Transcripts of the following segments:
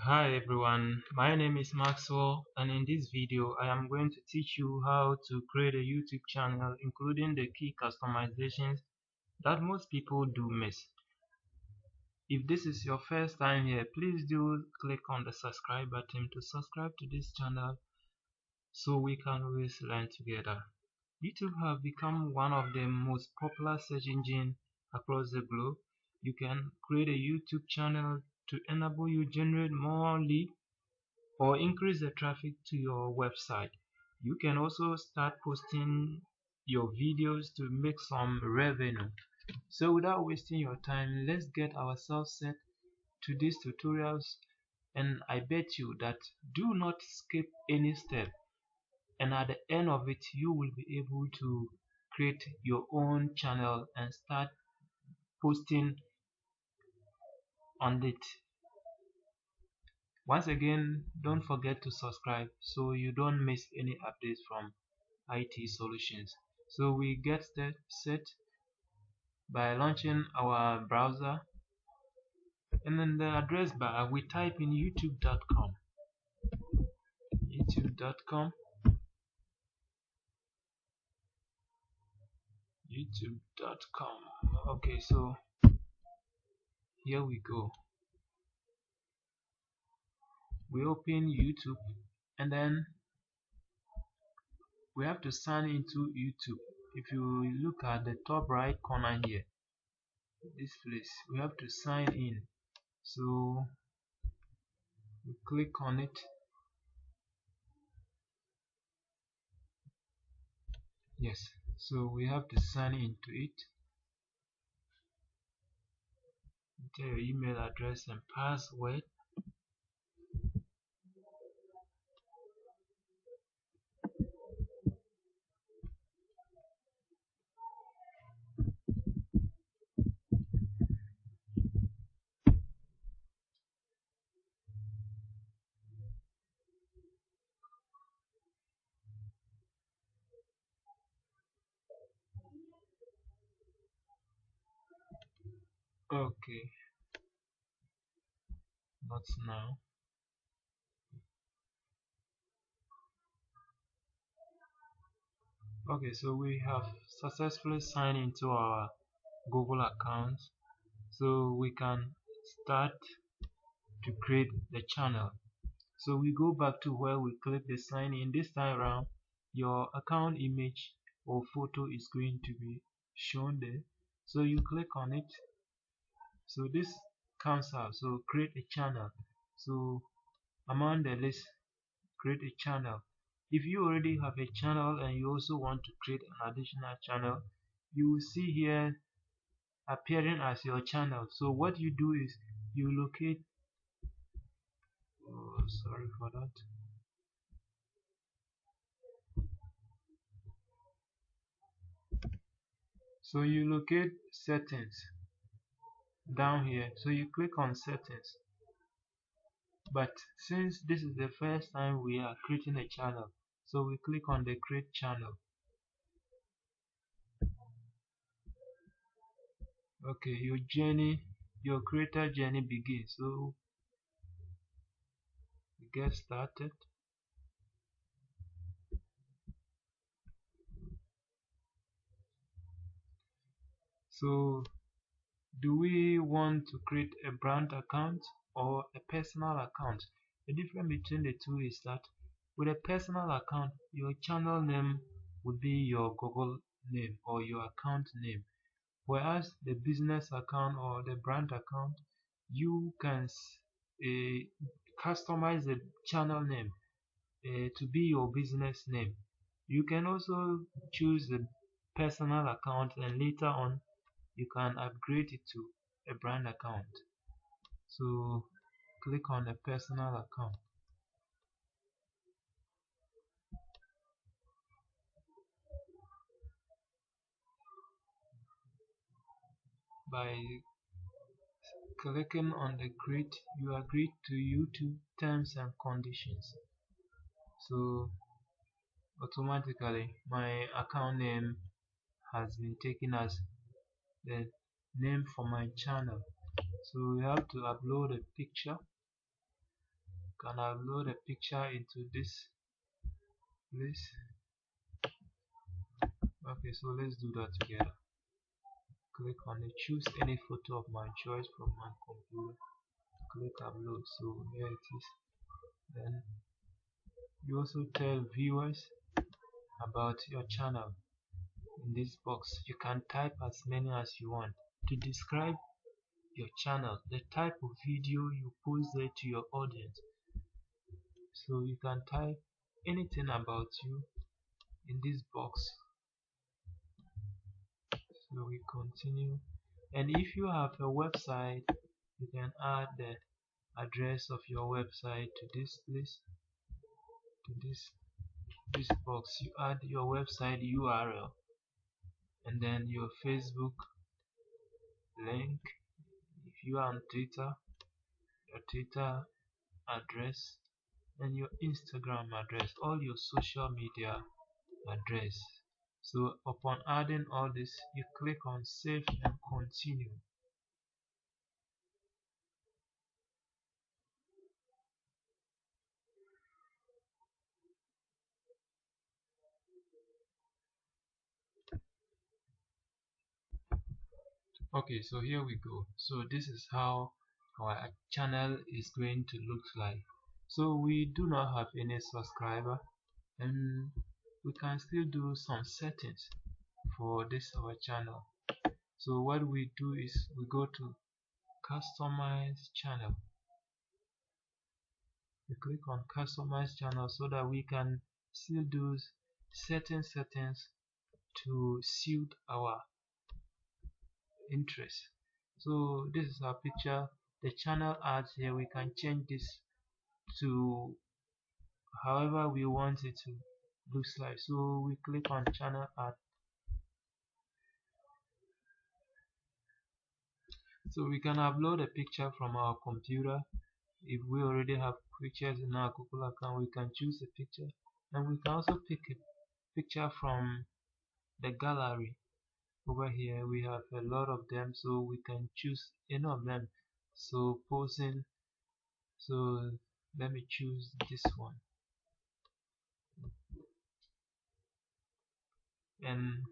Hi everyone, my name is Maxwell, and in this video I am going to teach you how to create a YouTube channel, including the key customizations that most people do miss. If this is your first time here, please do click on the subscribe button to subscribe to this channel so we can always learn together. YouTube have become one of the most popular search engines across the globe. You can create a YouTube channel to enable you generate more leads or increase the traffic to your website. You can also start posting your videos to make some revenue. So without wasting your time, let's get ourselves set to these tutorials, and I bet you that do not skip any step, and at the end of it you will be able to create your own channel and start posting on it. Once again, don't forget to subscribe so you don't miss any updates from IT solutions. So we get set by launching our browser, and in the address bar we type in youtube.com. youtube.com. youtube.com. Okay, so here we go. We open YouTube, and then we have to sign into YouTube. If you look at the top right corner here, this place, we have to sign in. So we click on it. Yes, so we have to sign into it. Enter your email address and password. Okay, not now. Okay, so we have successfully signed into our Google account, so we can start to create the channel. So we go back to where we click the sign in. This time around, your account image or photo is going to be shown there. So you click on it. So this comes out. So create a channel. So among the list, create a channel. If you already have a channel and you also want to create an additional channel, you will see here appearing as your channel. So what you do is you locate, oh sorry for that. So you locate settings down here. So you click on settings. But since this is the first time we are creating a channel, so we click on the create channel. Okay, your creator journey begins. So we get started. So do we want to create a brand account or a personal account? The difference between the two is that with a personal account, your channel name would be your Google name or your account name, whereas the business account or the brand account, you can customize the channel name to be your business name. You can also choose the personal account, and later on you can upgrade it to a brand account. So click on a personal account. By clicking on the create, you agree to YouTube terms and conditions. So automatically my account name has been taken as the name for my channel. So we have to upload a picture. can upload a picture into this place. Okay, so let's do that together. Click on it, choose any photo of my choice from my computer, click upload. So here it is. Then you also tell viewers about your channel. In this box you can type as many as you want to describe your channel, the type of video you post there to your audience. So you can type anything about you in this box. So we continue, and if you have a website, you can add the address of your website to this place, to this box. You add your website URL and then your Facebook link. If you are on Twitter, your Twitter address, and your Instagram address, all your social media address. So upon adding all this, you click on save and continue. Okay, so here we go. So this is how our channel is going to look like. So we do not have any subscriber, and we can still do some settings for this our channel. So what we do is we go to customize channel. We click on customize channel so that we can still do certain settings to suit our interest. So this is our picture. The channel ads here, we can change this to however we want it to look like. So we click on channel ad. So we can upload a picture from our computer. If we already have pictures in our Google account, we can choose a picture, and we can also pick a picture from the gallery. Over here we have a lot of them, so we can choose any of them. So posing, so let me choose this one, and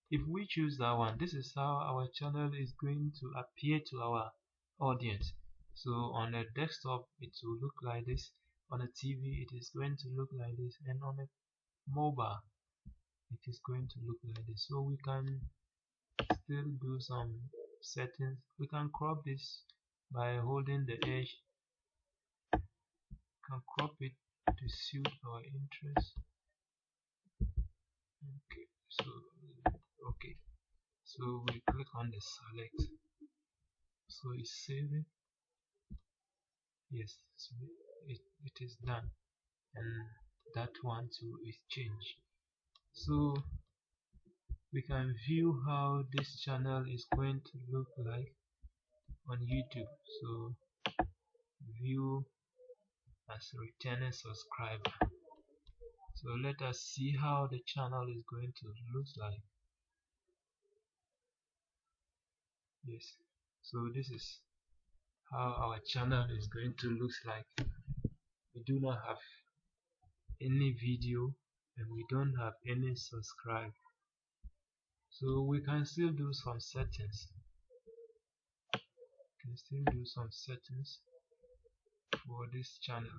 if we choose that one, this is how our channel is going to appear to our audience. So on a desktop it will look like this, on a TV it is going to look like this, and on a mobile it is going to look like this. So we can still do some settings. We can crop this by holding the edge, can crop it to suit our interest. Okay, so okay, so we click on the select, so it's saving. Yes, so it is done, and that one too is changed. So we can view how this channel is going to look like on YouTube. So view as a returning subscriber. So let us see how the channel is going to look like. Yes, so this is how our channel is going to look like. We do not have any video, and we don't have any subscribe. So we can still do some settings. Can still do some settings for this channel.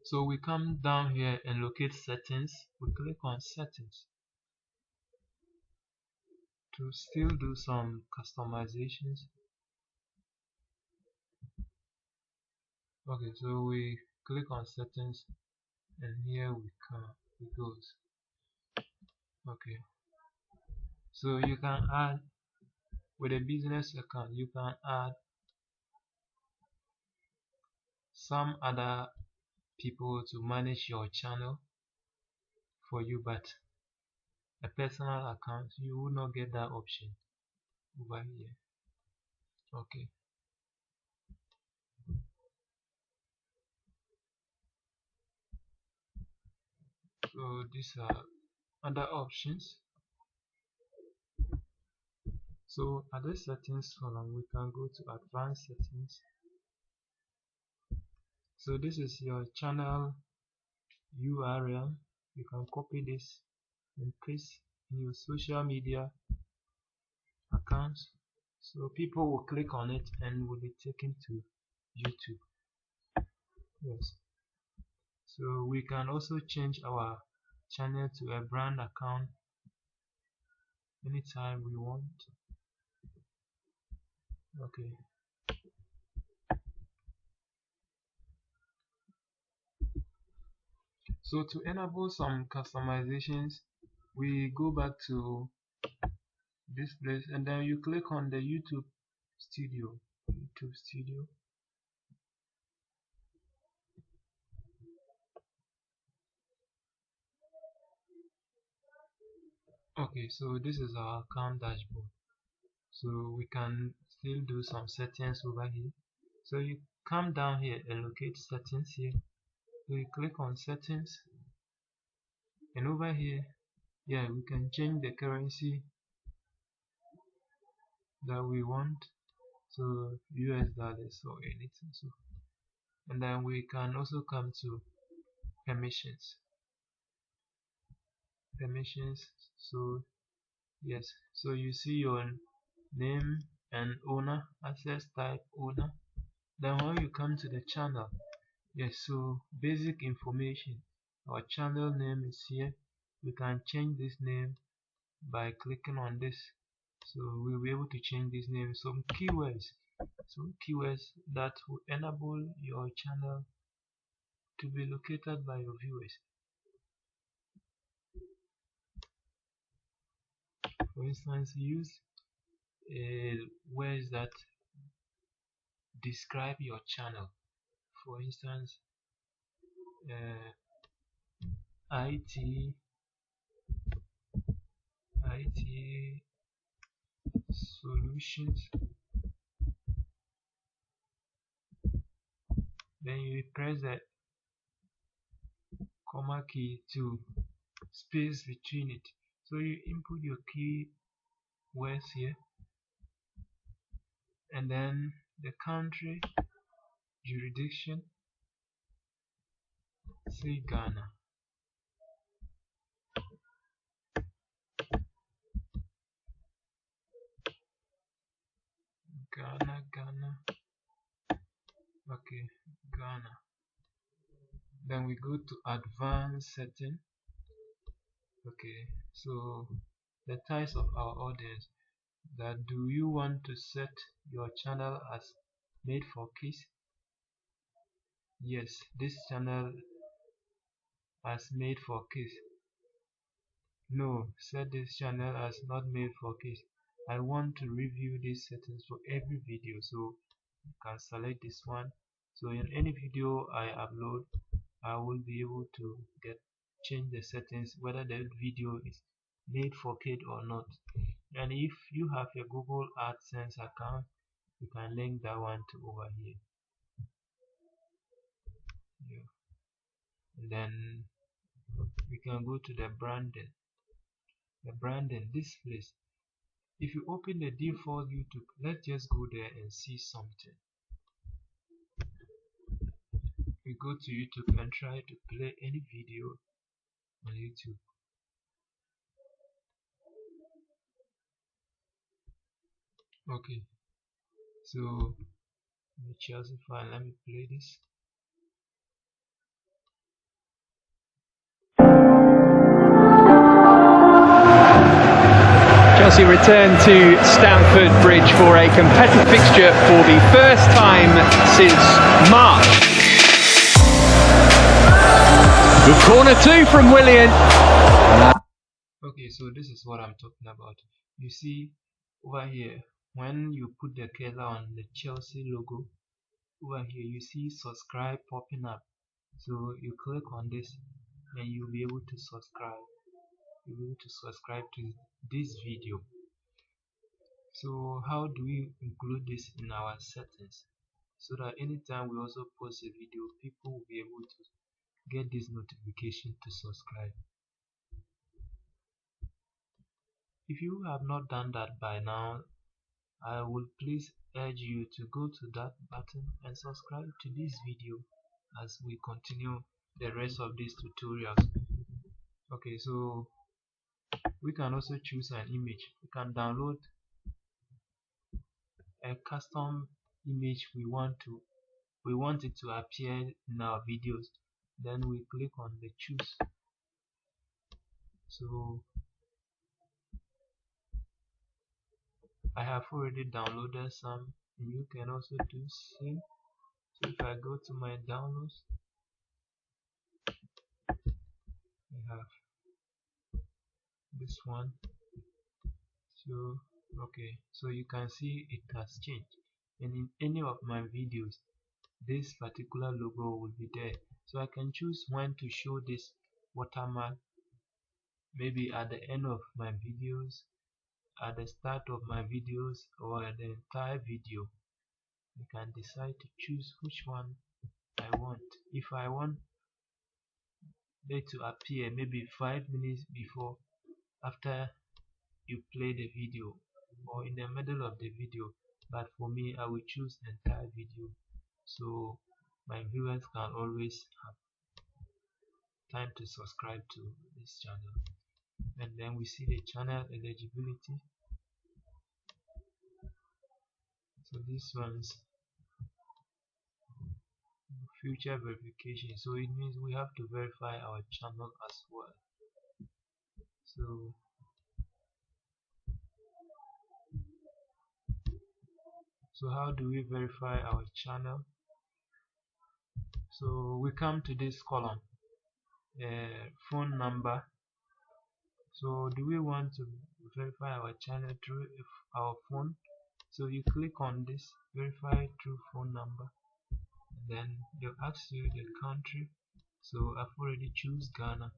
So we come down here and locate settings. We click on settings to still do some customizations. Okay, so we click on settings, and here we come, it goes. Okay, so you can add, with a business account you can add some other people to manage your channel for you, but a personal account you will not get that option over here. Okay, so these are other options. So at this settings column, we can go to advanced settings. So this is your channel URL. You can copy this and paste in your social media accounts. So people will click on it and will be taken to YouTube. Yes. So we can also change our channel to a brand account anytime we want. Okay. So to enable some customizations, we go back to this place and then you click on the YouTube Studio. YouTube Studio. Okay, so this is our account dashboard. So we can still do some settings over here. So you come down here and locate settings here. So you click on settings and over here, yeah, we can change the currency that we want. So US dollars or anything. So and then we can also come to permissions. So yes, so you see your name and owner, access type owner. Then when you come to the channel, yes, so basic information, our channel name is here. We can change this name by clicking on this. So we'll be able to change this name. Some keywords that will enable your channel to be located by your viewers. For instance, use words that describe your channel. For instance, IT solutions. Then you press the comma key to space between it. So you input your keywords here, and then the country, jurisdiction, say Ghana. Ghana. Okay, Ghana. Then we go to advanced setting. Okay, so the types of our audience. That do you want to set your channel as made for kids? Yes, this channel as made for kids. No, set this channel as not made for kids. I want to review these settings for every video, so you can select this one. So in any video I upload, I will be able to change the settings whether the video is made for kid or not. And if you have a Google AdSense account, you can link that one to over here. Yeah. And then we can go to the branding. This place. If you open the default YouTube, let's just go there and see something. We go to YouTube and try to play any video on YouTube. Okay, so Chelsea fine, let me play this. Chelsea return to Stamford Bridge for a competitive fixture for the first time since March. Good corner two from Willian. Okay, so this is what I'm talking about. You see over here, when you put the cursor on the Chelsea logo, over here you see subscribe popping up. So you click on this and you'll be able to subscribe. You'll be able to subscribe to this video. So how do we include this in our settings so that anytime we also post a video, people will be able to get this notification to subscribe? If you have not done that by now, I will please urge you to go to that button and subscribe to this video as we continue the rest of these tutorials. Okay, so we can also choose an image. We can download a custom image we want it to appear in our videos. Then we click on the choose. So I have already downloaded some, and you can also do same. So if I go to my downloads, I have this one. So okay, so you can see it has changed, and in any of my videos this particular logo will be there. So I can choose when to show this watermark, maybe at the end of my videos, at the start of my videos, or at the entire video. I can decide to choose which one I want. If I want it to appear maybe 5 minutes before, after you play the video, or in the middle of the video, but for me I will choose entire video, so my viewers can always have time to subscribe to this channel. And then we see the channel eligibility. So this one's future verification, so it means we have to verify our channel as well. So how do we verify our channel? So we come to this column, phone number. So do we want to verify our channel through our phone? So you click on this verify through phone number, then they'll ask you the country. So I've already choose Ghana.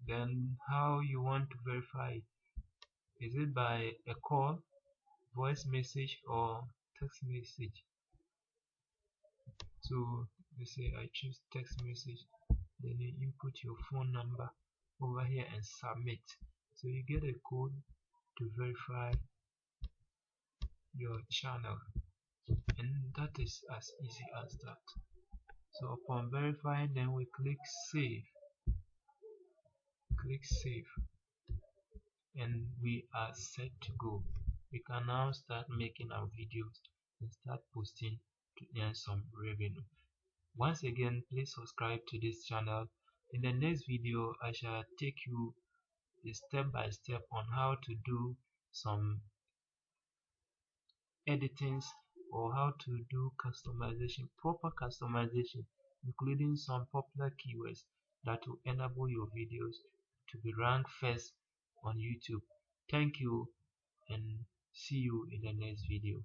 Then how you want to verify it? Is it by a call, voice message, or text message? So let's say I choose text message, then you input your phone number over here and submit. So you get a code to verify your channel, and that is as easy as that. So upon verifying, then we click save, and we are set to go. We can now start making our videos and start posting to earn some revenue. Once again, please subscribe to this channel. In the next video I shall take you step by step on how to do some editings, or how to do customization, proper customization, including some popular keywords that will enable your videos to be ranked first on YouTube. Thank you, and see you in the next video.